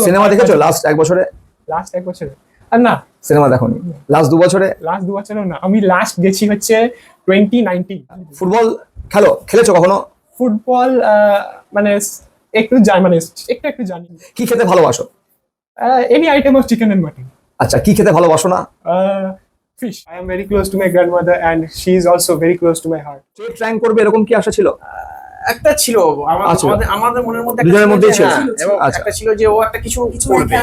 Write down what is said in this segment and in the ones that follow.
Cinema দেখেছো last এক বছরে? লাস্ট এক বছরে আর না, সিনেমা দেখোনি লাস্ট 2 বছরে? লাস্ট 2 বছরেও না, আমি লাস্ট গেছি হচ্ছে 2019। ফুটবল খেলেছো কখনো? ফুটবল মানে একটু মানে একটু একটু জানি। কি খেতে ভালোবাসো? Any item of chicken and mutton. আচ্ছা, কি খেতে ভালোবাসো না? Fish. I am very close to my grandmother and she is also very close to my heart. State rank করবে এরকম কি আশা ছিল? একটা ছিল আচ্ছা। আমাদের মনের মধ্যে দুজনের মধ্যেই ছিল। এবং আচ্ছা। একটা ছিল যে ও একটা কিছু করবে।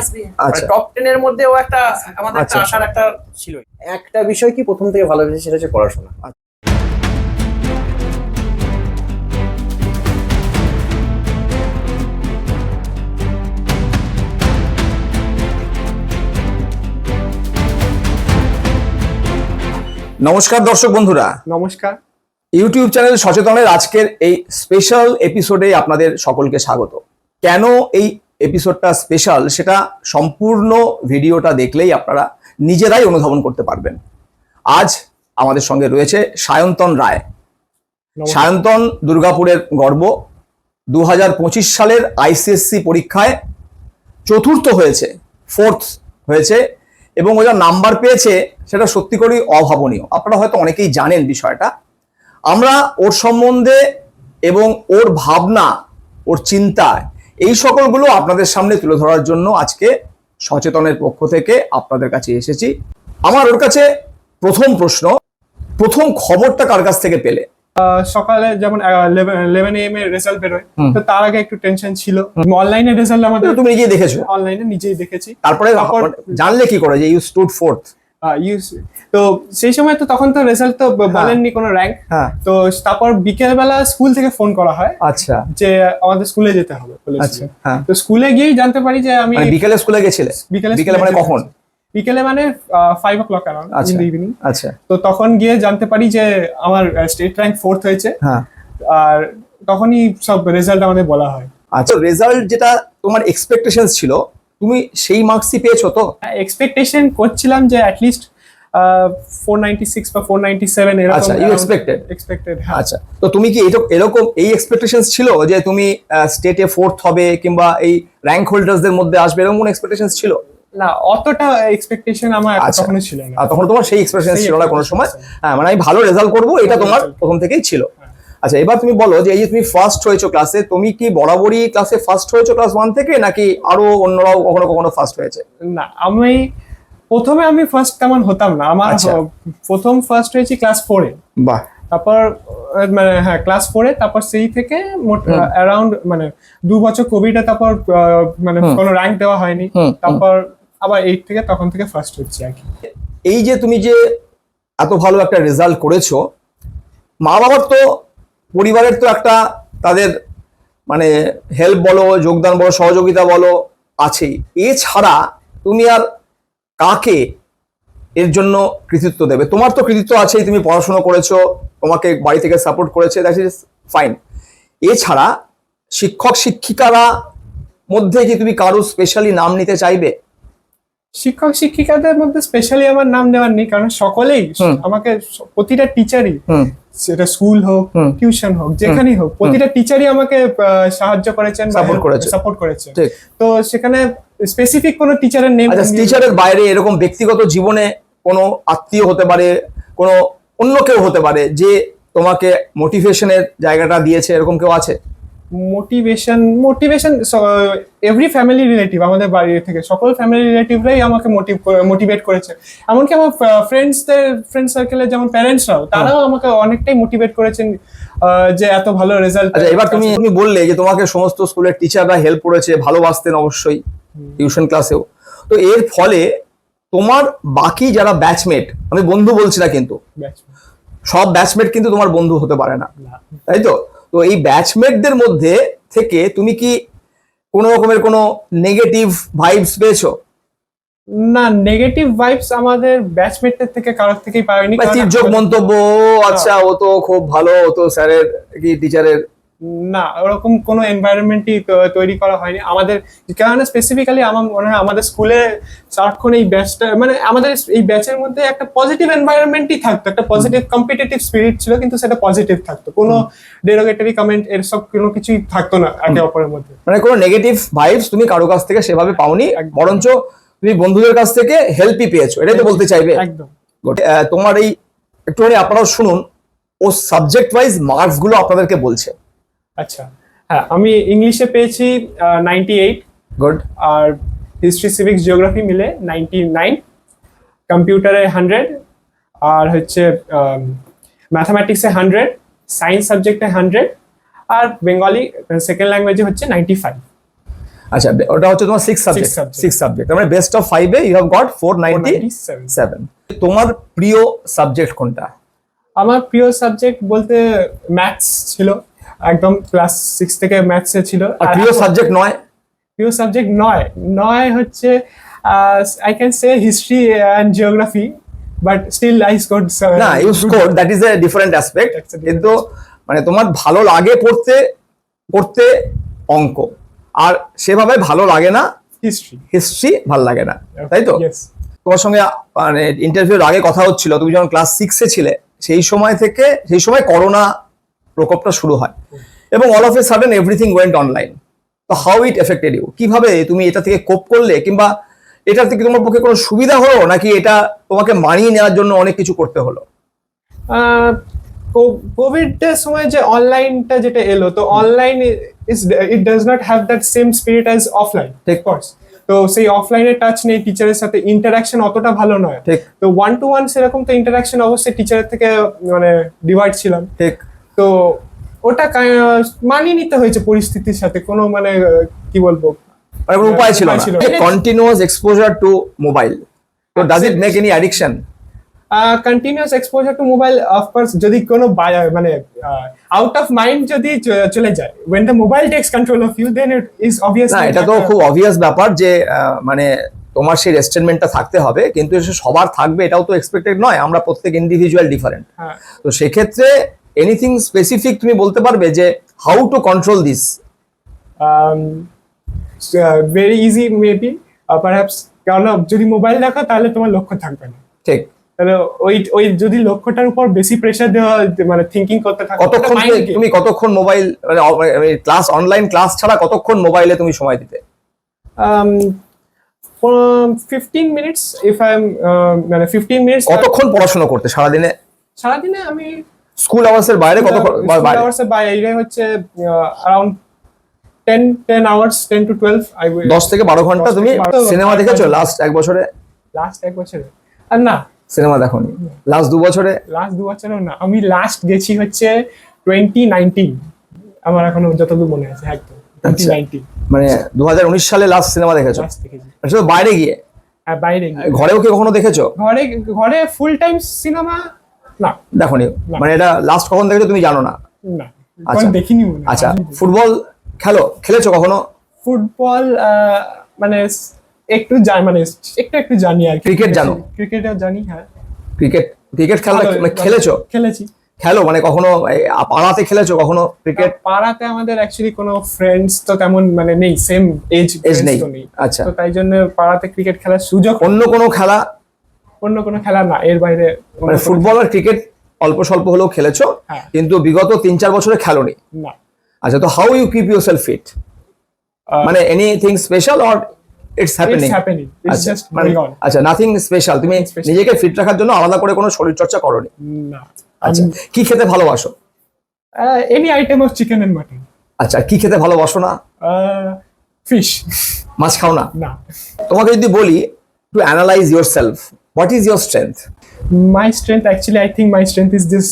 আচ্ছা টপ 10 এর মধ্যে ও একটা আমাদের একটা আচ্ছা। আশার একটা ছিল। একটা বিষয় কি প্রথম থেকে ভালো লেগেছে, সেটা হচ্ছে পড়াশোনা। নমস্কার দর্শক বন্ধুরা, নমস্কার। ইউটিউব চ্যানেল সচেতনের আজকের এই স্পেশাল এপিসোডে আপনাদের সকলকে স্বাগত। কেন এই এপিসোডটা স্পেশাল সেটা সম্পূর্ণ ভিডিওটা দেখলেই আপনারা নিজেরাই অনুধাবন করতে পারবেন। আজ আমাদের সঙ্গে রয়েছে সায়ন্তন রায়। সায়ন্তন দুর্গাপুরের গর্ব। 2025 সালের আইসিএসসি পরীক্ষায় চতুর্থ হয়েছে, ফোর্থ হয়েছে, এবং ও যা নাম্বার পেয়েছে সেটা সত্যি করেই অভাবনীয়। আপনারা হয়তো অনেকেই জানেন বিষয়টা। আমরা ওর সম্বন্ধে এবং ওর ভাবনা, ওর চিন্তা, এই সকলগুলো আপনাদের সামনে তুলে ধরার জন্য আজকে সচেতনের পক্ষ থেকে আপনাদের কাছে এসেছি। আমার ওর কাছে প্রথম প্রশ্ন, প্রথম খবরটা কার কাছ থেকে পেলে? সকালে যেমন 11 AM এর রেজাল্ট বেরোয়, তো তার আগে একটু টেনশন ছিল। অনলাইনে রেজাল্ট আমাদের, তুমি নিজেই দেখেছো? অনলাইনে নিজেই দেখেছি। তারপরে জানলে কি করে যে ইউ স্টুড ফোর্থ? তো সেই সময় তো তখন তো রেজাল্ট তো বলেননি কোনো র্যাঙ্ক। তো তারপর বিকেল বেলা স্কুল থেকে ফোন করা হয়। আচ্ছা, যে আমাদের স্কুলে যেতে হবে। আচ্ছা, হ্যাঁ। তো স্কুলে গিয়েই জানতে পারি যে আমি বিকেলে স্কুলে গেছিলে? বিকেলে মানে কখন? বিকেলে মানে 5 o'clock around in the evening. আচ্ছা, তো তখন গিয়ে জানতে পারি যে আমার স্টেট র্যাঙ্ক 4th হয়েছে। হ্যাঁ। আর তখনই সব রেজাল্ট আমাদের বলা হয়। আচ্ছা, রেজাল্ট যেটা তোমার এক্সপেকটেশনস ছিল, তুমি সেই মার্কসই পেয়েছো তো? এক্সপেকটেশন করছিলাম যে অ্যাট লিস্ট 496 বা 497 এরকম। আচ্ছা, ইউ এক্সপেক্টেড। হ্যাঁ। আচ্ছা, তো তুমি কি এরকম এই এক্সপেকটেশনস ছিল যে তুমি স্টেটে ফোর্থ হবে কিংবা এই র্যাঙ্ক হোল্ডারসদের মধ্যে আসবে, এরকম কোন এক্সপেকটেশনস ছিল? না, অতটা এক্সপেকটেশন আমার তখন ছিল না। তখন তোমার সেই এক্সপেকটেশন ছিল না কোনো সময়? হ্যাঁ, মানে আমি ভালো রেজাল্ট করব, এটা তোমার প্রথম থেকেই ছিল। আচ্ছা, এবার তুমি বলো যে এই যে তুমি ফার্স্ট হয়েছো ক্লাসে, তুমি কি বরাবরই ক্লাসে ফার্স্ট হয়েছো ক্লাস 1 থেকে, নাকি আরো অন্যরাও কখনো কখনো ফার্স্ট হয়েছে? না, প্রথমে আমি ফার্স্ট তেমন হতাম না। আমার প্রথম ফার্স্ট হয়েছি ক্লাস 4 এ। বাহ। তারপর মানে হ্যাঁ, ক্লাস 4 এ, তারপর সেই থেকে অ্যারাউন্ড মানে 2 বছর কোভিডে, তারপর মানে কোনো র্যাঙ্ক দেওয়া হয়নি। তারপর আবার 8 থেকে, তখন থেকে ফার্স্ট হচ্ছে আর কি। এই যে তুমি যে এত ভালো একটা রেজাল্ট করেছো, মা বাবার তো, পরিবারের তো একটা তাদের মানে হেল্প বলো, যোগদান বলো, সহযোগিতা বলো আছেই। এছাড়া তুমি আর কাকে এর জন্য কৃতিত্ব দেবে? তোমার তো কৃতিত্ব আছেই, তুমি পড়াশোনা করেছো, তোমাকে বাড়ি থেকে সাপোর্ট করেছে, দ্যাট ইজ ফাইন। এছাড়া শিক্ষক শিক্ষিকারা মধ্যে কি তুমি কারো স্পেশালি নাম নিতে চাইবে? শিক্ষক শিক্ষিকাদের মধ্যে স্পেশালি আমার নাম নেওয়ার নেই, কারণ সকলেই আমাকে, প্রতিটা টিচারই, সেটা স্কুল হোক, টিউশন হোক, যেখানেই হোক, প্রতিটা টিচারই আমাকে সাহায্য করেছেন, সাপোর্ট করেছে। তো সেখানে স্পেসিফিক কোনো টিচারের নেম। আচ্ছা, টিচারের বাইরে এরকম ব্যক্তিগত জীবনে কোনো আত্মীয় হতে পারে, কোনো অন্য কেউ হতে পারে যে তোমাকে মোটিভেশনের জায়গাটা দিয়েছে, এরকম কেউ আছে? মোটিভেশন এভরি ফ্যামিলি রিলেটিভ, আমাদের বাড়ি থেকে সকল ফ্যামিলি রিলেটিভরাই আমাকে মোটিভেট করেছে। এমনকি আমার ফ্রেন্ড সার্কেলের যেমন প্যারেন্টসরাও, তারাও আমাকে অনেকটাই মোটিভেট করেছেন যে এত ভালো রেজাল্ট। আচ্ছা, এবার তুমি বললে যে তোমাকে সমস্ত স্কুলের টিচাররা হেল্প করেছে, ভালোবাসতেন অবশ্যই, টিউশন ক্লাসেও। তো এর ফলে তোমার বাকি যারা ব্যাচমেট, আমি বন্ধু বলছি না, কিন্তু সব ব্যাচমেট কিন্তু তোমার বন্ধু হতে পারে না, তাই তো? তো এই ব্যাচমেটদের মধ্যে থেকে তুমি কি কোনো রকমের কোনো নেগেটিভ ভাইবস পেয়েছো? না, নেগেটিভ ভাইবস আমাদের ব্যাচমেটদের থেকে কারোর থেকেই পাইনি। তির্যক মন্তব্য, আচ্ছা ও তো খুব ভালো, ও তো স্যারের কি টিচারের না, ওরকম কোনো এনভায়রনমেন্টই তৈরি করা হয়নি আমাদের, কেননা স্পেসিফিক্যালি আমার মনে হয় আমাদের স্কুলে সারাক্ষণ এই ব্যাচটা, মানে আমাদের এই ব্যাচের মধ্যে একটা পজিটিভ এনভায়রনমেন্টই থাকতো, একটা পজিটিভ কম্পিটিটিভ স্পিরিট ছিল, কিন্তু সেটা পজিটিভ থাকতো, কোনো ডেরোগেটরি কমেন্ট এর সব কোনো কিছুই থাকতো না একে অপরের মধ্যে। মানে কোনো নেগেটিভ ভাইবস তুমি কারো কাছ থেকে সেভাবে পাওনি, একদম। বরঞ্চ তুমি বন্ধুদের কাছ থেকে হেল্পই পেয়েছো, এটাই তো বলতে চাইবে? একদম। Good. তোমার এই একটুখানি আপনারাও শুনুন, ও সাবজেক্ট ওয়াইজ মার্কস গুলো আপনাদেরকে বলছে। আচ্ছা, হ্যাঁ, আমি ইংলিশে পেয়েছি 98, গুড। আর হিস্ট্রি সিভিক্স জিওগ্রাফি মিলে 99, কম্পিউটারে 100, আর হচ্ছে ম্যাথামেটিক্সে 100, সায়েন্স সাবজেক্টে 100, আর বেঙ্গলি সেকেন্ড ল্যাঙ্গুয়েজে হচ্ছে 95। আচ্ছা, ওটা হচ্ছে তোমার 6 সাবজেক্ট। subject. 6 সাবজেক্ট, মানে best of 5 A you have goat 497। তোমার প্রিয় সাবজেক্ট কোনটা? আমার প্রিয় সাবজেক্ট বলতে ম্যাথস ছিল, একদম ক্লাস 6 থেকে ম্যাথসে ছিল। আর প্রিয় সাবজেক্ট নয়? প্রিয় সাবজেক্ট নয় হচ্ছে I can say history and geography, but still I scored. না, you score, that is a different aspect. That's a different কিন্তু মানে তোমার ভালো লাগে পড়তে অঙ্ক, আর সেভাবে ভালো লাগে না হিস্ট্রি, ভালো লাগে না, তাই তো? Yes. তোমার সঙ্গে মানে ইন্টারভিউর আগে কথা হচ্ছিল, তুমি যখন ক্লাস 6 এ ছিলে সেই সময় করোনা প্রকোপটা শুরু হয় এবং all of a sudden everything went online. তো হাউ ইট এফেক্টেড ইউ? কিভাবে তুমি এটা থেকে কোপ করলে, কিংবা এটা থেকে তোমার পক্ষে কোনো সুবিধা হলো, নাকি এটা তোমাকে মানিয়ে নেওয়ার জন্য অনেক কিছু করতে হলো? কোভিড এর সময় যে অনলাইনটা যেটা এলো, তো online it does not have that same spirit as offline, ঠিক। কোর্স। তো সেই অফলাইনের টাচ নেই, টিচারের সাথে ইন্টারাকশন অতটা ভালো নয়, ঠিক। তো 1-to-1 সেরকম তো ইন্টারাকশন অবশ্যই টিচারের থেকে মানে ডিভাইড ছিলাম, ঠিক। তো ওটা মানিয়ে নিতে হয়েছে পরিস্থিতির সাথে, কোনো মানে কি বলবো, আর কোনো উপায় ছিল উপায় ছিল না। না। কন্টিনিউয়াস এক্সপোজার টু মোবাইল, তো does it make any addiction? Continuous exposure two mobile, of course, যদি কোনো মানে আউট অফ মাইন্ড যদি চলে যায়, when the mobile takes control of you, then it is obviously না, এটা তো খুব অবভিয়াস ব্যাপার যে মানে তোমার সেই রেস্ট্রেনমেন্টটা থাকতে হবে, কিন্তু সে সবার থাকবে এটাও তো এক্সপেক্টেড নয়, আমরা প্রত্যেক ইন্ডিভিজুয়াল ডিফারেন্ট। হ্যাঁ। তো সেক্ষেত্রে এনিথিং স্পেসিফিক তুমি বলতে পারবে যে how to control this? Very easy maybe, perhaps, কারণ যদি মোবাইল দেখো তাহলে তোমার লক্ষ্য থাকবে না, ঠিক। তাহলে ওই যদি লক্ষ্যটার উপর বেশি প্রেসার দেওয়া, মানে থিঙ্কিং করতে থাকো, কতক্ষণ তুমি কতক্ষণ মোবাইল, মানে ক্লাস, অনলাইন ক্লাস ছাড়া কতক্ষণ মোবাইলে তুমি সময় দিতে? 15 minutes, if I'm মানে 15 minutes। কতক্ষণ পড়াশোনা করতে সারাদিনে আমি স্কুল আওয়ার্সের বাইরে কতক্ষণ? বাইরে হচ্ছে around 10 hours, 10 to 12 I will। 10 থেকে 12 ঘন্টা 10 তুমি থেকে 12 সিনেমা দেখেছো লাস্ট 1 বছরে? লাস্ট 1 বছরে আর না, সিনেমা দেখোনি লাস্ট 2 বছরে? লাস্ট 2 বছরেও না, আমি লাস্ট গেছি হচ্ছে 2019, আমার এখনো যতদূর মনে আছে একদম 2019, মানে 2019 সালে লাস্ট সিনেমা দেখেছো? লাস্ট দেখেছি। শুধু বাইরে গিয়ে? হ্যাঁ, বাইরে গিয়ে। ঘরেও কি কখনো দেখেছো? ঘরে ফুল টাইম সিনেমা না, দেখোনি? না। মানে এটা লাস্ট কখন দেখেছো তুমি জানো না? না, আচ্ছা। দেখিনি মনে হয়। আচ্ছা, ফুটবল খেলেছো কখনো? ফুটবল মানে একটু একটু জানি আর কি। ক্রিকেট জানো? ক্রিকেটও জানি, হ্যাঁ। ক্রিকেট খেলেছো? খেলেছি। খেলো মানে কখনো পাড়াতে খেলেছো কখনো ক্রিকেট? পাড়াতে আমাদের অ্যাকচুয়ালি কোনো ফ্রেন্ডস তো তেমন মানে নেই, সেম এজ নেই। তো নেই। আচ্ছা, তো তাই জন্য পাড়াতে ক্রিকেট খেলার সুযোগ, অন্য কোনো খেলা না এর বাইরে, মানে ফুটবল আর ক্রিকেট অল্প স্বল্প হলেও খেলেছো, হ্যাঁ। কিন্তু বিগত 3-4 বছরে খেলোনি? না। আচ্ছা, তো how you keep yourself fit? মানে anything special or it's happening? It's just going on. আচ্ছা, নাথিং স্পেশাল। তুমি special. নিজেকে ফিট রাখার জন্য আলাদা করে কোনো শরীর চর্চা করোনি? না। আচ্ছা, কি খেতে ভালোবাসো? Any item of chicken and mutton. আচ্ছা, কি খেতে ভালোবাসো না? ফিশ। মাছ খাও না? না। তোমাকে যদি বলি to analyse yourself, what is your strength? My strength, actually, I think my strength is this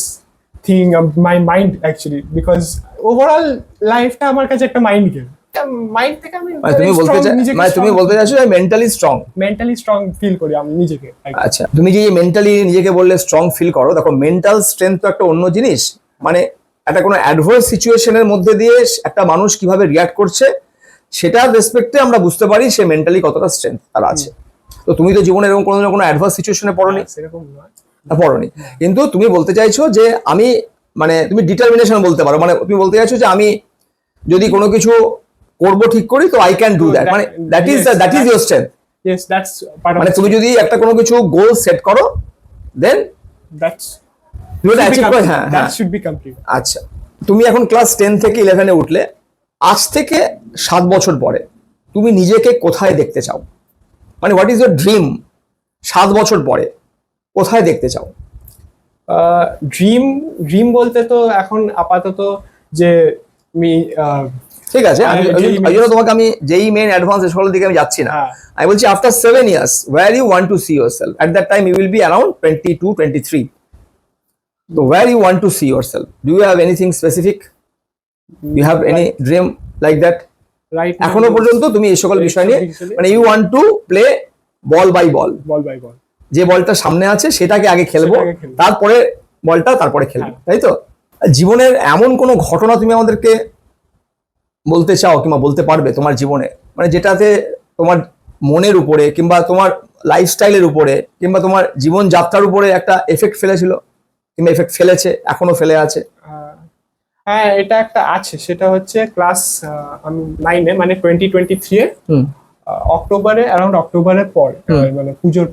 thing of my mind, actually, because overall lifeটা আমার কাছে একটা মাইন্ড গেম। মাইন্ড থেকে আমি তুমি বলতে চাইছো যে মেন্টালি স্ট্রং ফিল করি আমি নিজেকে। আচ্ছা, তুমি যে মেন্টালি নিজেকে বললে স্ট্রং ফিল করো, দেখো মেন্টাল স্ট্রেংথ তো একটা অন্য জিনিস, মানে একটা কোনো অ্যাডভার্স সিচুয়েশনের মধ্যে দিয়ে একটা মানুষ কিভাবে রিয়াক্ট করছে সেটার রেসপেক্টে আমরা বুঝতে পারি সে মেন্টালি কতটা স্ট্রেংথ তার আছে। তো তুমি তো জীবনে এরকম কোনো অ্যাডভার্স সিচুয়েশনে পড়োনি? সেরকম নয়, পড়োনি, কিন্তু তুমি বলতে চাইছো যে আমি মানে তুমি ডিটারমিনেশন বলতে পারো, মানে তুমি বলতে চাইছো যে আমি যদি কোনো কিছু করব ঠিক করি তো আই ক্যান ডু দ্যাট, মানে that is your strength. Yes, that's part of মানে তুমি যদি একটা কোনো কিছু গোল সেট করো দেন that's তুমি এটা অ্যাচিভ করে, হ্যাঁ হ্যাঁ that should be complete. আচ্ছা, তুমি এখন ক্লাস 10 থেকে 11-এ উঠলে, আজ থেকে 7 বছর পরে তুমি নিজেকে কোথায় দেখতে চাও? মানে হোয়াট ইজ ইউর ড্রিম 7 বছর পরে কোথায় দেখতে চাও? ড্রিম বলতে তো এখন আপাতত যে আমি ঠিক আছে, আমি JEE ওই জন্য তোমাকে আমি যেই মেইন অ্যাডভান্স সকলের দিকে আমি যাচ্ছি না, হ্যাঁ। আমি বলছি after 7 years where you want to see yourself at that time you will be around 22-23, so where you want to see yourself, do you have anything specific, you have any dream like that? right এখনো পর্যন্ত তুমি এই সকল বিষয় নিয়ে মানে you want to play ball by ball, ball by ball, যে বলটা সামনে আছে সেটাকে আগে খেলবো, সেটাকে খেলবো। তারপরে বলটা তারপরে খেলবো, হ্যাঁ। তাই তো? জীবনের এমন কোনো ঘটনা তুমি আমাদেরকে বলতে চাও কিংবা বলতে পারবে তোমার জীবনে, মানে যেটাতে তোমার মনের উপরে কিংবা তোমার লাইফস্টাইলের উপরে কিংবা তোমার জীবন যাত্রার উপরে একটা এফেক্ট ফেলেছিল কিংবা এফেক্ট ফেলেছে, এখনো ফেলে আছে? হ্যাঁ এটা একটা আছে, সেটা হচ্ছে ক্লাস আমি 9-এ মানে 2023 এ হুম অক্টোবরে, অ্যারাউন্ড অক্টোবরের পর, মানে পুজোর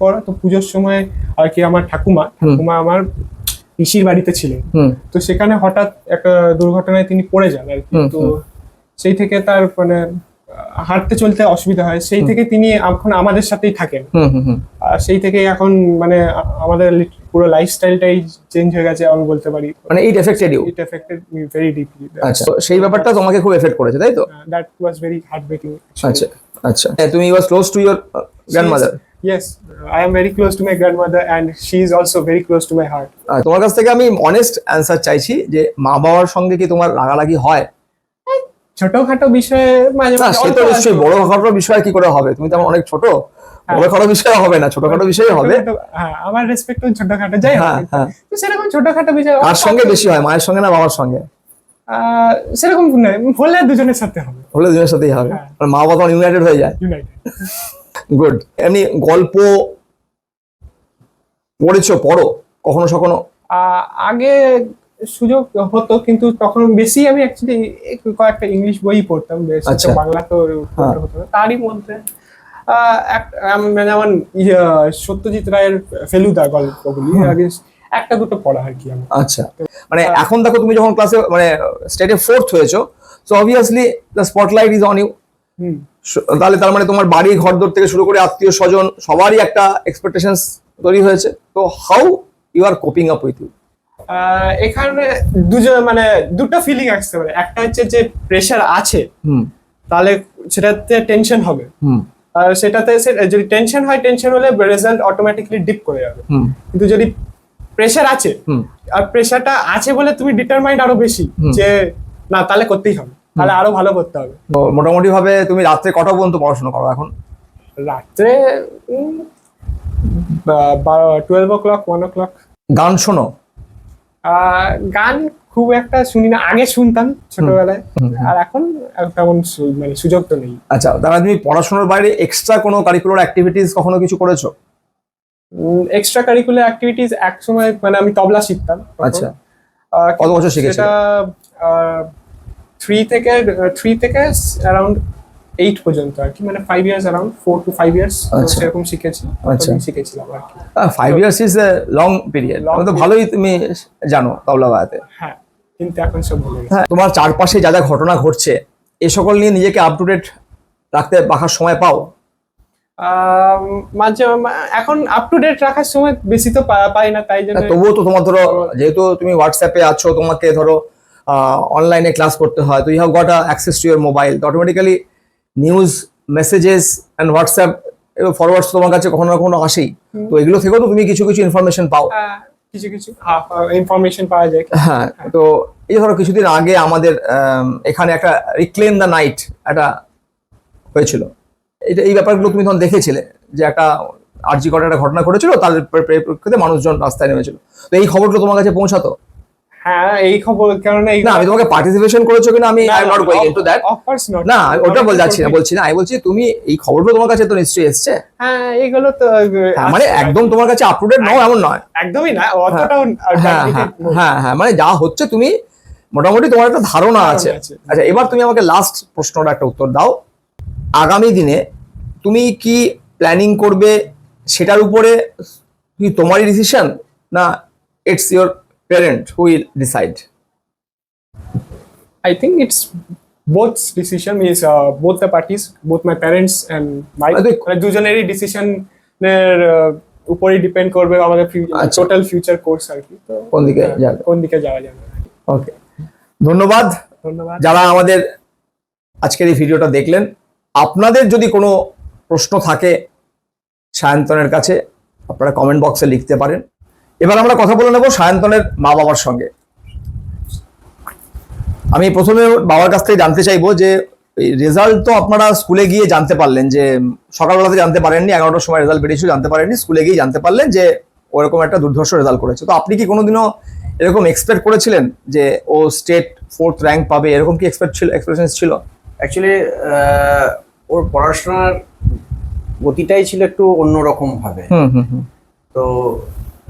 পর তো পুজোর সময় আর কি আমার ঠাকুমা আমার পিসির বাড়িতে ছিলেন, হুম তো সেখানে হঠাৎ একটা দুর্ঘটনায় তিনি পড়ে যান আর কি। তো সেই থেকে তার মানে হাঁটতে চলতে অসুবিধা হয়, সেই থেকে তিনি এখন আমাদের সাথেই থাকেন। হুম হুম হুম আর সেই থেকে এখন মানে আমাদের পুরো লাইফস্টাইলটাই চেঞ্জ হয়ে গেছে আমি বলতে পারি। মানে it affected you? It affected me very deeply. আচ্ছা, তো সেই ব্যাপারটা তোমাকে খুব এফেক্ট করেছে, তাই তো? That was very heartbreaking. আচ্ছা আচ্ছা, তুমি was close to your grandmother? Yes, I am very close to my grandmother and she is also very close to my heart. তোমার কাছ থেকে আমি অনেস্ট অ্যান্সার চাইছি যে মা বাবার সঙ্গে কি তোমার রাগারাগি হয়? ছোটখাটো বিষয়ে মাঝে না, মাঝে সে তো নিশ্চয়ই, বড় খাটো বিষয় কি করে হবে? তুমি তো আমার অনেক ছোট, বড় খাটো বিষয় হবে না, ছোটখাটো বিষয় হবে। হ্যাঁ আমার রেসপেক্ট ছোটখাটো যাই হ্যাঁ হোক, হ্যাঁ। তো সেরকম ছোটখাটো বিষয় কার সঙ্গে বেশি হয়, মায়ের সঙ্গে না বাবার সঙ্গে? সেরকম নয়, হলে দুজনের সাথে হবে, হলে দুজনের সাথেই হবে, হ্যাঁ। আর মা বাবা ইউনাইটেড হয়ে যায়। ইউনাইটেড। গুড। এমনি গল্প পড়ো কখনো সখনো? আগে সুযোগ হতো কিন্তু তখন বেশি আমি অ্যাকচুয়ালি কয়েকটা ইংলিশ বই পড়তাম, বেশ আচ্ছা। বাংলা তো পড়তে হতো না। তারই মধ্যে যেমন সত্যজিৎ রায়ের ফেলুদা গল্পগুলি আগে একটা দুটো পড়া আর কি আমার। আচ্ছা, মানে এখন দেখো তুমি যখন ক্লাসে মানে স্টেটে 4th হয়েছো, so obviously the spotlight is on you. Hmm. তাহলে তার মানে তোমার বাড়ি ঘরদোর থেকে শুরু করে আত্মীয় স্বজন সবারই একটা এক্সপেকটেশনস তৈরি হয়েছে, তো how you are coping up with you? এখানে মানে দুটো ফিলিং আসতে পারে, একটা হচ্ছে যে প্রেশার আছে হুম তাহলে সেটাতে টেনশন হবে, হুম আর সেটাতে যদি টেনশন হলে রেজাল্ট অটোমেটিক্যালি ডিপ করে যাবে। হুম কিন্তু যদি প্রেশার আছে হুম আর প্রেশারটা আছে বলে তুমি ডিটারমাইন্ড আরো বেশি যে না তাহলে করতেই হবে, তাহলে আরো ভালো করতে হবে। তো মোটামুটি ভাবে তুমি রাত্রে কটা পর্যন্ত পড়াশোনা করো এখন? রাত্রে 12 o'clock 1 o'clock। গান শোনো? গান খুব একটা শুনি না, আগে শুনতাম ছোটবেলায়, আর এখন তেমন মানে সুযোগ তো নেই। আচ্ছা, তাহলে তুমি পড়াশোনার বাইরে এক্সট্রা কোনো কারিকুলার অ্যাক্টিভিটিস কখনো কিছু করেছো? এক্সট্রা কারিকুলার অ্যাক্টিভিটিস এক সময় মানে আমি তবলা শিখতাম তখন। আচ্ছা, কত বছর শিখেছিলে? সেটা 3 থেকে অ্যারাউন্ড 8 পর্যন্ত আর কি, মানে 5 years, অ্যারাউন্ড 4 to 5 years আচ্ছা। সেরকম শিখেছি। আচ্ছা। শিখেছিলাম আর কি। 5 years is a long period, Long তো ভালোই তুমি জানো তবলা বাজাতে। হ্যাঁ, কিন্তু এখন সব ভুলে গেছি। হ্যাঁ, তোমার চারপাশে যা যা ঘটনা ঘটছে এ সকল নিয়ে নিজেকে আপ টু ডেট রাখার সময় পাও? এখন আপ টু ডেট রাখার সময় বেশি তো পাই না, তাই জন্য। তবুও তো তোমার ধরো যেহেতু তুমি হোয়াটসঅ্যাপে আছো, তোমাকে ধরো অনলাইনে ক্লাস করতে হয়, তো you have got access to your mobile, তো automatically news, messages and WhatsApp forwards তোমার কাছে কখনো না কখনো আসেই, তো এগুলো থেকেও তো তুমি কিছু কিছু ইনফরমেশন পাও। কিছু ইনফরমেশন পাওয়া যায়। হ্যাঁ, তো এই ধরো কিছুদিন আগে আমাদের এখানে একটা রিক্লেম দ্য নাইট একটা হয়েছিল, এই ব্যাপারগুলো তুমি তখন দেখেছিলে যে একটা আরজি করের একটা ঘটনা ঘটেছিল, তার পরিপ্রেক্ষিতে মানুষজন রাস্তায় নেমেছিল, তো এই খবরগুলো তোমার কাছে পৌঁছাতো? হ্যাঁ এই খবর কারণ না আমি তোমাকে পার্টিসিপেশন করেছো কিনা আমি I am not going into that. Of course not. না ওটা বলছি না আমি বলছি তুমি এই খবরগুলো তোমার কাছে তো নিশ্চয়ই এসছে। হ্যাঁ এইগুলো তো হ্যাঁ, মানে একদম তোমার কাছে আপ টু ডেট নয় এমন নয়। একদমই না, অতটাও হ্যাঁ মানে যা হচ্ছে তুমি মোটামুটি তোমার একটা ধারণা আছে। আচ্ছা এবার তুমি আমাকে লাস্ট প্রশ্নটা একটা উত্তর দাও, আগামী দিনে তুমি কি প্ল্যানিং করবে সেটার উপরে কি তোমারই ডিসিশন, না it's your parent who will decide? I think it's both decision is both the parties, both my parents and my দুজনেরই ডিসিশন এর উপরে ডিপেন্ড করবে আমাদের আচ্ছা। টোটাল ফিউচার কোর্স আর কি, তো কোন দিকে যাবে। কোন দিকে যাওয়া যাবে। ওকে ধন্যবাদ ধন্যবাদ। যারা আমাদের আজকের এই ভিডিওটা দেখলেন। আপনাদের যদি কোনো প্রশ্ন থাকে সায়ন্তনের কাছে আপনারা কমেন্ট বক্সে লিখতে পারেন। এবার আমরা কথা বলে নেব সায়ন্তনের মা বাবার সঙ্গে। আমি প্রথমে বাবার কাছ থেকে জানতে চাইবো যে রেজাল্ট তো আপনারা স্কুলে গিয়ে জানতে পারলেন, যে সকালবেলাতে জানতে পারেননি, 11টার সময় রেজাল্ট বেরিয়েছিল জানতে পারেননি, স্কুলে গিয়ে জানতে পারলেন যে ওরকম একটা দুর্ধর্ষ রেজাল্ট করেছে। তো আপনি কি কোনোদিনও এরকম এক্সপেক্ট করেছিলেন যে ও স্টেট 4th র্যাঙ্ক পাবে, এরকম কি এক্সপেকটেশন ছিল? অ্যাকচুয়ালি ওর পড়াশোনার গতিটাই ছিল একটু অন্যরকম ভাবে। তো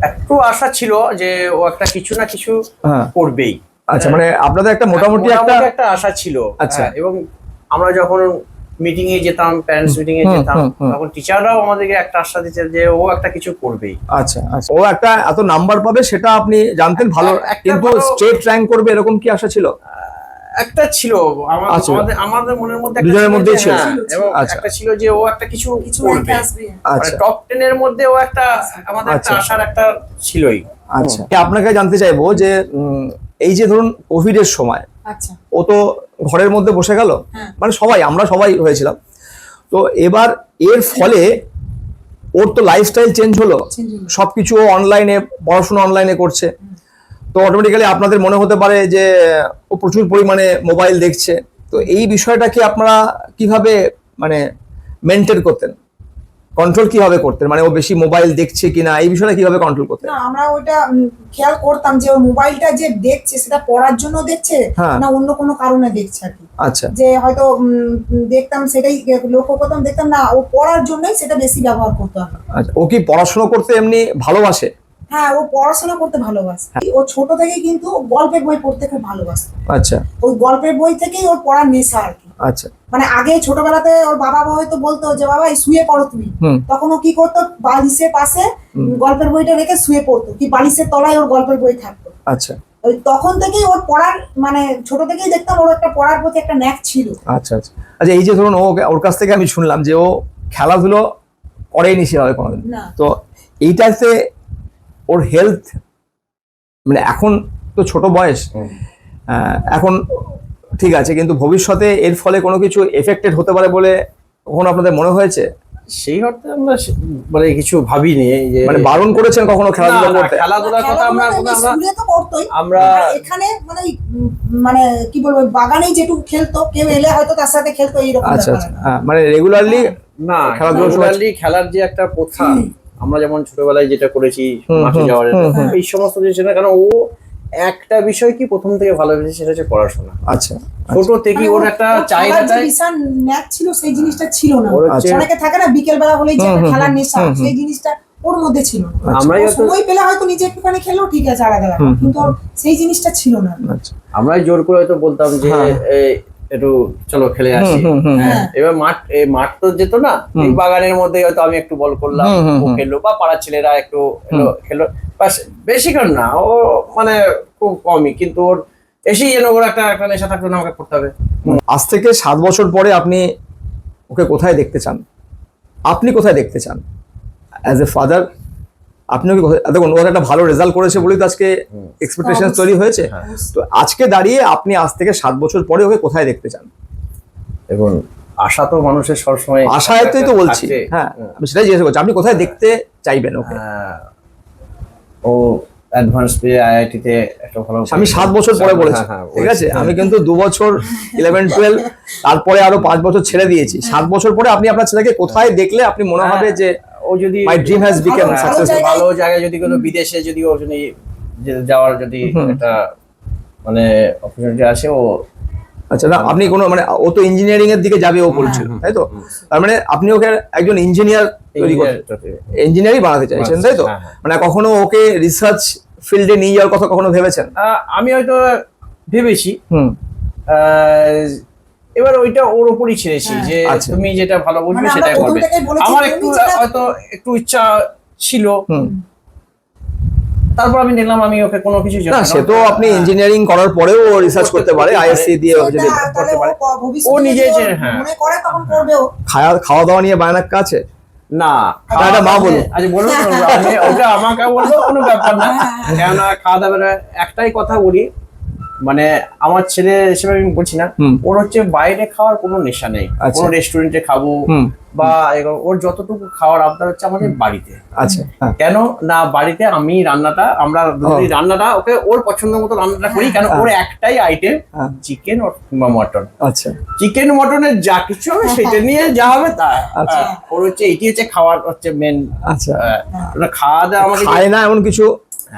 একটু আশা ছিল যে ও একটা কিছু না কিছু করবেই। আচ্ছা মানে আপনাদের একটা মোটামুটি একটা আশা ছিল। আচ্ছা। এবং আমরা যখন মিটিং এ যেতাম, প্যারেন্টস মিটিং এ যেতাম, তখন টিচাররাও আমাদেরকে একটা আশা দিচ্ছে যে ও একটা কিছু করবেই। আচ্ছা আচ্ছা ও একটা এত নাম্বার পাবে সেটা আপনি জানতেন ভালো, কিন্তু স্টেট র্যাঙ্ক করবে এরকম কি আশা ছিল? একটা ছিল আমাদের মনের মধ্যে, দুজনের মধ্যেই ছিল। এবং একটা ছিল যে ও একটা কিছু করবে। আচ্ছা টপ 10 এর মধ্যে ও একটা আমাদের একটা আশার একটা ছিলই। আচ্ছা আপনাকে জানতে চাইবো যে এই যে ধরুন কোভিড এর সময় আচ্ছা ও তো ঘরের মধ্যে বসে গেল, মানে আমরা সবাই হয়েছিলাম, তো এবার এর ফলে ওর তো লাইফস্টাইল চেঞ্জ হলো, সবকিছু ও অনলাইনে পড়াশোনা অনলাইনে করছে, তো অটোমেটিক্যালি আপনাদের মনে হতে পারে যে ও প্রচুর পরিমাণে মোবাইল দেখছে। তো এই বিষয়টা কি আপনারা কিভাবে মানে মেনটেন করতেন, কন্ট্রোল কিভাবে করতেন, মানে ও বেশি মোবাইল দেখছে কিনা এই বিষয়টা কিভাবে কন্ট্রোল করতেন? না আমরা ওইটা খেয়াল করতাম যে ও মোবাইলটা যে দেখছে সেটা পড়ার জন্য দেখছে না অন্য কোনো কারণে দেখছে আর কি। আচ্ছা যে হয়তো দেখতাম সেটাই লক্ষ্য করতাম, দেখতাম না ও পড়ার জন্যই সেটা বেশি ব্যবহার করতে হবে। আচ্ছা ও কি পড়াশোনা করতে এমনি ভালোবাসে? হ্যাঁ ও পড়াশোনা করতে ভালোবাসে, ও ছোট থেকে কিন্তু গল্পের বই পড়তে খুব ভালোবাসে। আচ্ছা ওই গল্পের বই থেকেই ওর পড়ার নেশা আর কি। আচ্ছা মানে আগে ছোটবেলাতে ওর বাবা হয়তো বলতো যে বাবা এই শুয়ে পড়ো তুমি, তখন ও কি করতো বালিশের পাশে গল্পের বইটা রেখে শুয়ে পড়তো, কি বালিশের তলায় ওর গল্পের বই থাকতো। আচ্ছা ওই তখন থেকেই ওর পড়ার মানে ছোট থেকেই দেখতাম ওর একটা পড়ার প্রতি একটা ন্যাক ছিল। আচ্ছা আচ্ছা আচ্ছা এই যে ধরুন ওর কাছ থেকে আমি শুনলাম যে ও খেলাধুলো করেইনি সেভাবে কোনোদিন, তো এইটাতে ওর হেলথ মানে এখন তো ছোট বয়স, এখন ঠিক আছে, কিন্তু ভবিষ্যতে এর ফলে কোনো কিছু এফেক্টেড হতে পারে বলে কখনো আপনাদের মনে হয়েছে? সেই অর্থে আমরা মানে কিছু ভাবিনি, যে মানে বারণ করেছেন কখনো খেলাধুলা করতে? খেলাধুলার কথা স্কুলে তো করতোই, আমরা এখানে মানে মানে কি বলবো যেটুকু খেলতো, কেউ এলে হয়তো তার সাথে খেলতো এইরকম। আচ্ছা আচ্ছা মানে রেগুলারলি না খেলার যে একটা প্রথা, আমরা যেমন ছোটবেলায় যেটা করেছি মাঠে যাওয়ার, এই সমস্ত জিনিস না, কারণ ও একটা বিষয় কি প্রথম থেকে ভালোবেসে সেটা হচ্ছে পড়াশোনা। আচ্ছা ছোট থেকে ওর একটা চাহিদাটা ন্যাক ছিল, সেই জিনিসটা ছিল না। অনেকে থাকে না বিকেল বেলা হলেই যে খেলার নেশা, সেই জিনিসটা ওর মধ্যে ছিল না। আমরা সময় পেলে হয়তো নিজে একটুখানি খেলো ঠিক আছে আলাদা, কিন্তু সেই জিনিসটা ছিল না। আমরাই জোর করে হয়তো বলতাম যে একটু চলো খেলে আসি। এবার মাঠ তো যেত না, এই বাগানের মধ্যে হয়তো আমি একটু বল করলাম, ও খেললো, বা পাড়ার ছেলেরা একটু খেলো, বেশিক্ষণ না, ও মানে খুব কমই, কিন্তু ওর এসেই যেন ওর একটা নেশা থাকতো না, আমাকে পড়তে হবে। আজ থেকে 7 বছর পরে আপনি ওকে কোথায় দেখতে চান? আপনি কোথায় দেখতে চান অ্যাজ এ ফাদার? আপনি কি দেখুন ওর একটা ভালো রেজাল্ট করেছে বলেই তো আজকে এক্সপেকটেশন তৈরি হয়েছে, তো আজকে দাঁড়িয়ে আপনি আজ থেকে 7 বছর পরে ওকে কোথায় দেখতে চান? দেখুন আশা তো মানুষের সবসময়, আশাতেই তো বলছি, হ্যাঁ আমি সেটাই জিজ্ঞাসা করছি, আপনি কোথায় দেখতে চাইবেন ওকে? ও অ্যাডভান্স পেয়ে আইআইটি তে একটা ভালো, আমি 7 বছর পরে বলেছি, ঠিক আছে, আমি কিন্তু 2 বছর 11 12 তারপরে আরো 5 বছর ছেড়ে দিয়েছি। 7 বছর পরে আপনি আপনার ছেলেকে কোথায় দেখলে আপনি মনে হবে যে ও যদি my dream has become successful, ভালো জায়গায় যদি কোনো বিদেশে যদি ওর জন্য যাওয়ার যদি একটা মানে অপরচুনিটি আসে ও আচ্ছা, না আপনি কোনো মানে ও তো ইঞ্জিনিয়ারিং এর দিকে যাবে ও বলছিল, তাই তো? তার মানে আপনি ওকে একজন ইঞ্জিনিয়ার তৈরি করতে, ইঞ্জিনিয়ারই বানাতে চাইছেন, তাই তো? হ্যাঁ, হ্যাঁ। মানে কখনো ওকে রিসার্চ ফিল্ডে নিয়ে যাওয়ার কথা কখনো ভেবেছেন? আমি হয়তো ভেবেছি, হুম। এবার ওইটা ওর উপরই ছেড়েছি যে আচ্ছা। তুমি যেটা ভালো বুঝবে মানে আমরা সেটাই প্রথম করবে। থেকেই বলেছি আমার তুমি একটু যেটা- হয়তো একটু ইচ্ছা ছিল, হুম। তারপর আমি দেখলাম আমি ওকে কোনো কিছু না সে তো আপনি ইঞ্জিনিয়ারিং করার পরেও রিসার্চ করতে পারে, আইএসসি দিয়ে সেটা যদি তাহলে করতে পারে। ও ভবিষ্যতে ও নিজে যদি যে- হ্যাঁ। মনে করে তখন করবে ও। খাওয়া দাওয়া নিয়ে বায়নাক্কা আছে? না এটা মা বলুন। আচ্ছা বলুন, আমি ওটা আমাকে বললো কোনো ব্যাপার না, কেননা খাওয়া দাওয়া একটাই কথা বলি, মানে আমার ছেলে হিসেবে আমি বলছি না, হুম। ওর হচ্ছে বাইরে খাওয়ার কোনো নেশা নেই, আচ্ছা। কোনো রেস্টুরেন্টে খাবো হুম। বা ওর যতটুকু খাওয়ার আবদার হচ্ছে আমাদের বাড়িতে। আচ্ছা, হ্যাঁ। কেন না বাড়িতে আমি রান্নাটা দুজনেই রান্নাটা ওকে ওর পছন্দ মতো রান্নাটা করি, কেন ওর একটাই আইটেম হ্যাঁ। চিকেন কিংবা মটন। আচ্ছা, চিকেন মটনের যা কিছু হবে সেটা নিয়ে যা হবে তা। আচ্ছা। ওর হচ্ছে এটি হচ্ছে খাওয়ার হচ্ছে মেন। আচ্ছা। খাওয়া দাওয়া আমাকে খায় না এমন কিছু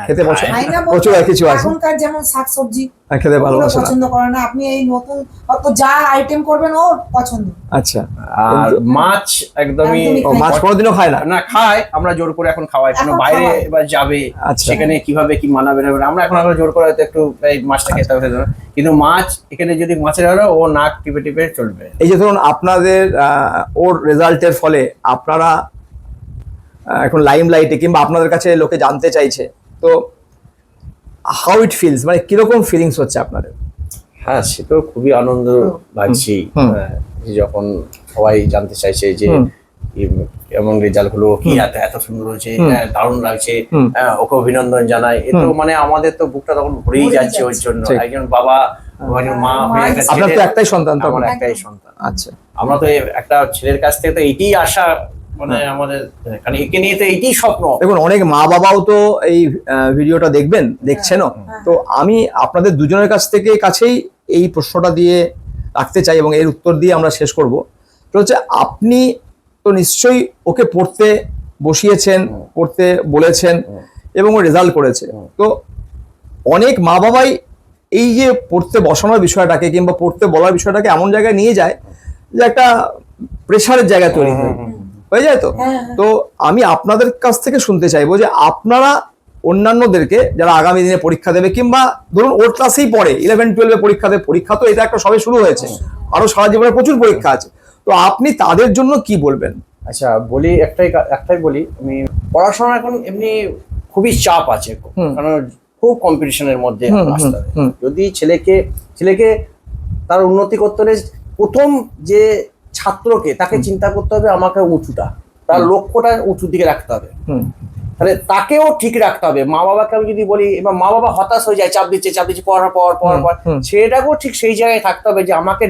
খেতে খায়। পছন্দ, খাই না বলতে প্রচুর আর কিছু আছে এখনকার যেমন শাকসবজি খেতে ওগুলো ভালোবাসে না? পছন্দ করে না, আপনি এই নতুন অত যা আইটেম করবেন ও পছন্দ। আচ্ছা। আর মাছ একদমই একদমই ও মাছ কোনোদিনও খায় না? না খায়, আমরা জোর করে এখন খাওয়াই, কেন এখন বাইরে খাওয়াই। এবার যাবে আচ্ছা। সেখানে কিভাবে কি মানাবে না আমরা এখন জোর করে হয়তো একটু এই মাছটা খেতে হবে না। কিন্তু মাছ এখানে যদি মাছের হলো ও নাক টিপে টিপে চলবে। এই যে ধরুন আপনাদের ওর রেজাল্টের ফলে আপনারা এখন লাইম লাইটে কিংবা আপনাদের কাছে লোকে জানতে চাইছে, তো হাউ ইট ফিলস, মানে কিরকম ফিলিংস হচ্ছে আপনাদের? হ্যাঁ সে তো খুবই আনন্দ লাগছে, হুম। যে যখন সবাই জানতে চাইছে যে হুম। এমন রেজাল্ট হলো কি এত এত সুন্দর হয়েছে, হুম। দারুণ লাগছে, হুম। ওকে অভিনন্দন জানাই। এ তো মানে আমাদের তো বুকটা তখন ভরেই ভরেই যাচ্ছে ওর যাচ্ছে। জন্য। ঠিক। একজন বাবা একজন মা হয়ে একটা আপনার তো ছেলের- একটাই সন্তান তখন? আমার একটাই সন্তান। আচ্ছা। আমরা তো একটা ছেলের কাছ থেকে তো এইটাই আশা, মানে আমাদের, কারণ একে নিয়ে তো এইটাই স্বপ্ন। দেখুন অনেক মা বাবাও তো এই ভিডিওটা দেখছেনও, তো আমি আপনাদের দুজনের কাছেই এই প্রশ্নটা দিয়ে রাখতে চাই এবং এর উত্তর দিয়ে আমরা শেষ করব। তো হচ্ছে আপনি তো নিশ্চয়ই ওকে পড়তে বসিয়েছেন, পড়তে বলেছেন এবং ও রেজাল্ট করেছে, তো অনেক মা বাবাই এই যে পড়তে বসানোর বিষয়টাকে কিংবা পড়তে বলার বিষয়টাকে এমন জায়গায় নিয়ে যায় যে একটা প্রেশারের জায়গা তৈরি হয়ে যায়। তো হ্যাঁ। তো আমি আপনাদের কাছ থেকে শুনতে চাইবো যে আপনারা অন্যান্যদেরকে যারা আগামী দিনে পরীক্ষা দেবে কিংবা ধরুন ওর ক্লাসেই পড়ে 11-12 পরীক্ষা দেবে, পরীক্ষা তো এটা একটা সবে শুরু হয়েছে, আরো সারা জীবনে প্রচুর পরীক্ষা আছে, তো আপনি তাদের জন্য কি বলবেন? আচ্ছা বলি, একটাই বলি, আমি পড়াশোনা এখন এমনি খুবই চাপ আছে, কারণ খুব কম্পিটিশনের মধ্যে আসতে হবে। যদি ছেলেকে তার উন্নতি করতে হলে প্রথম যে ছাত্রকে তাকে চিন্তা করতে হবে আমাকে উঁচুটা, তার লক্ষ্যটা উঁচুর দিকে রাখতে হবে, তাহলে তাকেও ঠিক রাখতে হবে। মা বাবাকে আমি যদি বলি, এবার মা বাবা হতাশ হয়ে যায়, চাপ দিচ্ছে পড়ার পর ছেলেটাকেও ঠিক সেই জায়গায় থাকতে হবে যে আমাকে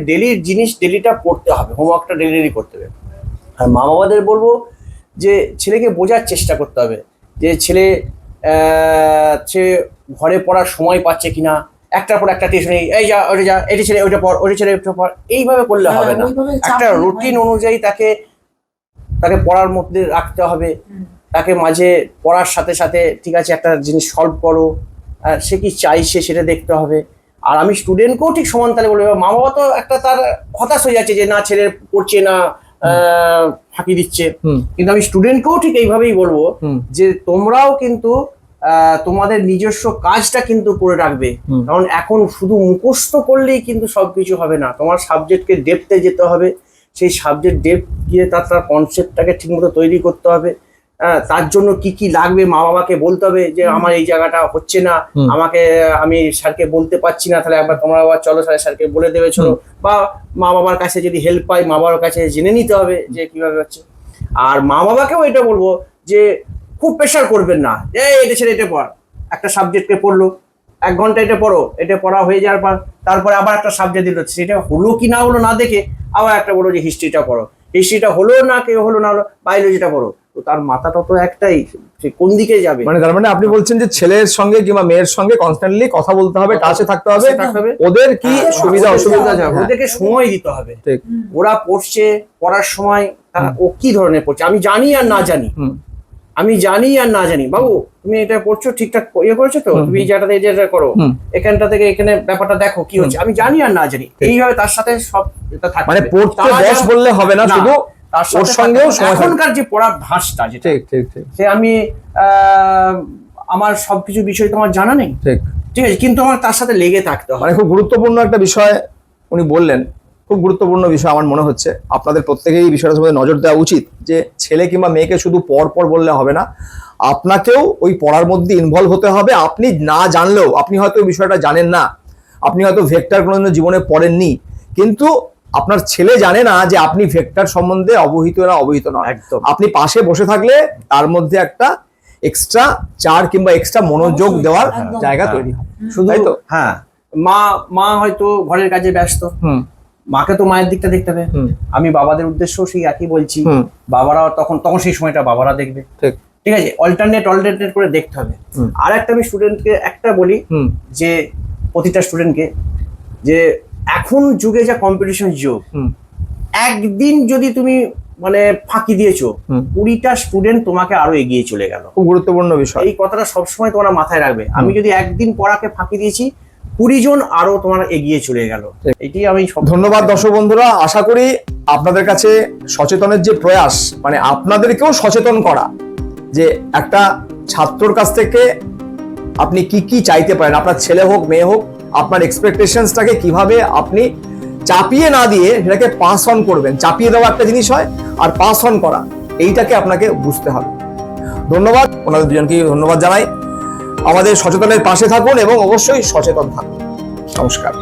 ডেলিটা পড়তে হবে, হোমওয়ার্কটা ডেলি করতে হবে। আর মা বাবাদের বলবো যে ছেলেকে বোঝার চেষ্টা করতে হবে যে সে ঘরে পড়ার সময় পাচ্ছে কিনা, একটার পর একটা টিউশন, এই যা ওটা যা, এটি ছেলে ওইটা পড়, ওইটা ছেলে ওইটা পড়, এইভাবে করলে হবে না। ওইভাবে চাপ একটা দিলে রুটিন হয় না। অনুযায়ী তাকে পড়ার মধ্যে রাখতে হবে, তাকে মাঝে পড়ার সাথে সাথে ঠিক আছে একটা জিনিস সলভ করো, সে কি চাইছে সেটা দেখতে হবে। আর আমি স্টুডেন্টকেও ঠিক সমান তালে বলবো, মা বাবা তো একটা তার হতাশ হয়ে যাচ্ছে যে না ছেলে পড়ছে না, ফাঁকি দিচ্ছে, কিন্তু আমি স্টুডেন্টকেও ঠিক এইভাবেই বলবো যে তোমরাও কিন্তু তোমাদের নিজস্ব কাজটা কিন্তু করে রাখবে, কারণ এখন শুধু মুখস্থ করলেই কিন্তু সবকিছু হবে না, তোমার সাবজেক্টকে ডেপথে যেতে হবে, সেই সাবজেক্ট ডেপথ গিয়ে তার কনসেপ্টটাকে ঠিকমতো তৈরি করতে হবে। তার জন্য কি কি লাগবে মা বাবাকে বলতে হবে যে আমার এই জায়গাটা হচ্ছে না, আমি স্যারকে বলতে পারছি না, তাহলে একবার তোমরা আবার চলো স্যারকে বলে দেবে, চলো, বা মা বাবার কাছে যদি হেল্প পাই মা বাবার কাছে জেনে নিতে হবে যে কিভাবে হচ্ছে। আর মা বাবাকেও এটা বলবো যে খুব প্রেশার করবেন না, এটা ছেড়ে এটা পড়, একটা সাবজেক্টকে পড়লো 1 ঘন্টা এটা পড়ো, এটা পড়া হয়ে যাওয়ার পর তারপরে আবার একটা সাবজেক্ট দিল, সেটা হলো কি না হলো না দেখে আবার একটা বলো যে হিস্ট্রিটা পড়ো, হিস্ট্রিটা হলো না কেউ হলো না হলো, বায়োলজিটা পড়ো, তো তার মাথাটা তো একটাই, সে কোন দিকে যাবে। মানে তার মানে আপনি বলছেন যে ছেলের সঙ্গে কিংবা মেয়ের সঙ্গে কনস্ট্যান্টলি কথা বলতে হবে, টাচে থাকতে হবে, ওদের কি সুবিধা অসুবিধা যাবে, ওদেরকে সময় দিতে হবে। ঠিক। ওরা পড়ছে, পড়ার সময় ও কি ধরনের পড়ছে আমি জানি আর না জানি, আমি জানি আর না জানি, বাবু তুমি এটা করছো ঠিকঠাক ইয়ে করেছো তো, তুমি যেটা যেটা করো, এখানটা থেকে এখানে ব্যাপারটা দেখো কি হচ্ছে, আমি জানি আর না জানি, এইভাবে তার সাথে সব এটা থাকে। মানে পড়তে বস বললে হবে না, শুধু তার ওর সঙ্গেও সময় থাকবে। এখনকার যে পড়ার ধাঁচটা যেটা, ঠিক ঠিক ঠিক সে আমি আমার সবকিছু বিষয় তো আমার জানা নেই, ঠিক। ঠিক আছে, কিন্তু আমার তার সাথে লেগে থাকতে হবে। মানে খুব গুরুত্বপূর্ণ একটা বিষয় উনি বললেন, খুব গুরুত্বপূর্ণ বিষয় আমার মনে হচ্ছে। আপনাদের প্রত্যেকেই এই বিষয়টার মধ্যে নজর দেওয়া উচিত যে ছেলে কিংবা মেয়েকে শুধু পর বললে হবে না, আপনাকেও ওই পড়ার মধ্যে ইনভলভ হতে হবে। আপনি না জানলেও, আপনি হয়তো ওই বিষয়টা জানেন না, আপনি হয়তো ভেক্টর কোনোদিনও জীবনে পড়েননি, কিন্তু আপনার ছেলে জানে না যে আপনি ভেক্টর সম্বন্ধে অবহিত নন। একদম। আপনি পাশে বসে থাকলে তার মধ্যে একটা এক্সট্রা চার কিংবা এক্সট্রা মনোযোগ অবশ্যই, দেওয়ার একদম। জায়গা তৈরি হয়। শুধু তাই তো? হ্যাঁ, মা হয়তো ঘরের কাজে ব্যস্ত, মাকে তো মায়ের দিকটা দেখতে হবে। আমি বাবাদের উদ্দেশ্য সেই একই বলছি, বাবারা তখন সেই সময়টা বাবারা দেখবে, ঠিক ঠিক আছে, অল্টারনেট করে দেখতে হবে। আর একটা আমি স্টুডেন্টকে একটা বলি, যে প্রতিটা স্টুডেন্টকে, যে এখন যুগে যা কম্পিটিশন যুগ, একদিন যদি তুমি মানে ফাঁকি দিয়েছো, 20টা স্টুডেন্ট তোমাকে আরো এগিয়ে চলে গেল। খুব গুরুত্বপূর্ণ বিষয়। এই কথাটা সবসময় তোমরা মাথায় রাখবে। আমি যদি একদিন পড়াকে ফাঁকি দিয়েছি, 20 জন আরো তোমার এগিয়ে চলে গেল। এটি আমি ধন্যবাদ দর্শক বন্ধুরা। আশা করি আপনাদের কাছে সচেতনের যে প্রয়াস, মানে আপনাদেরকেও সচেতন করা, যে একটা ছাত্রর কাছ থেকে আপনি কি কি চাইতে পারেন, আপনার ছেলে হোক মেয়ে হোক, আপনার এক্সপেকটেশনসটাকে কিভাবে আপনি চাপিয়ে না দিয়ে সেটাকে পাস অন করবেন। চাপিয়ে দেওয়া একটা জিনিস হয়, আর পাস অন করা, এইটাকে আপনাকে বুঝতে হবে। ধন্যবাদ, ওনাদের দুজনকেই ধন্যবাদ জানাই। আমাদের সচেতনের পাশে থাকুন এবং অবশ্যই সচেতন থাকুন। নমস্কার।